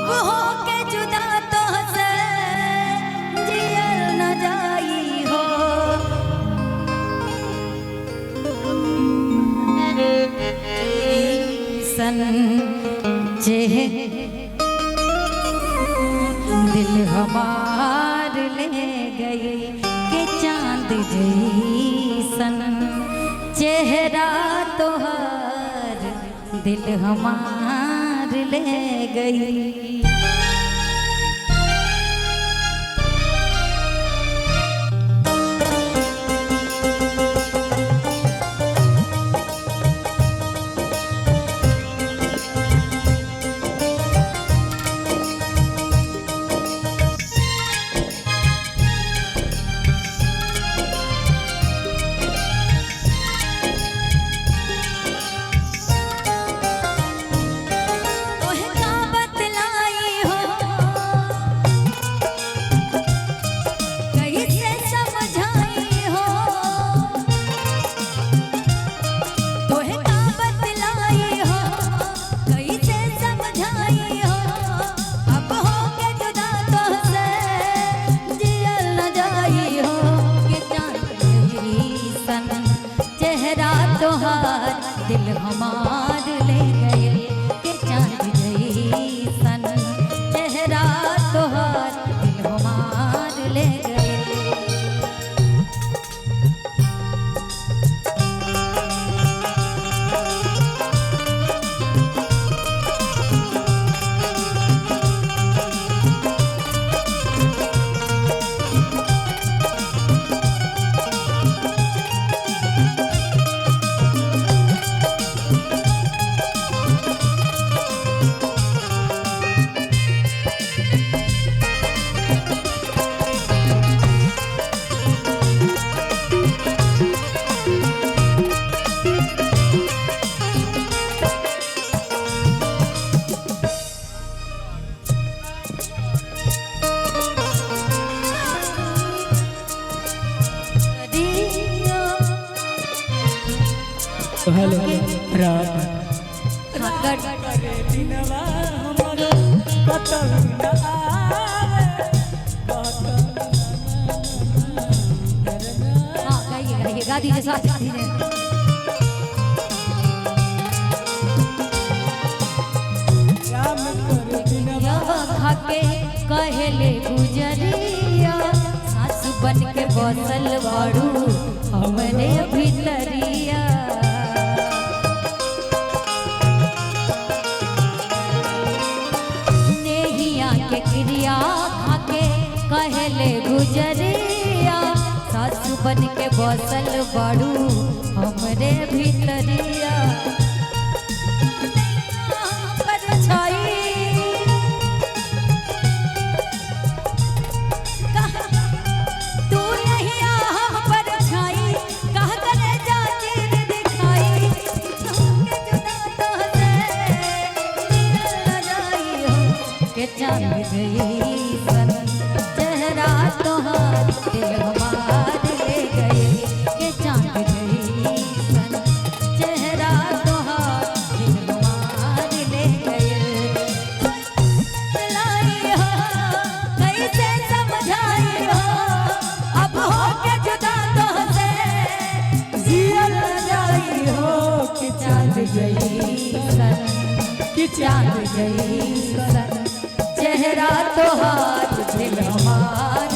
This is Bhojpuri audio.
अब हो के जुदा तो से जियल न जाई हो। सन दिल हमार ले गई के चांद जैसन चेहरा तोहार दिल हमार ले गई। दिल हमार ले गए के चांद जैसन चेहरा तोहार दिल हमार ले गए। हेलो रात गा दीजिए साथ खाके कहले गुजरिया सासु बन के बसल बाड़ू हमरे भीतरिया। के क्रिया खाके कहले गुजरिया सासु बन के बसल बाड़ू हमरे भीतरिया। तू नहीं हम पर छाई कह करे जाचिर दिखाई के चांद जैसन चेहरा तोहार दिल हमार ले गए के चांद जैसन चेहरा तोहार दिल हमार ले गए। कैसे समझाई हो अब हो के जुदा तोहसे जियल जाई हो के चांद जैसन के चांद जैसन चेहरा तोहार दिल हमार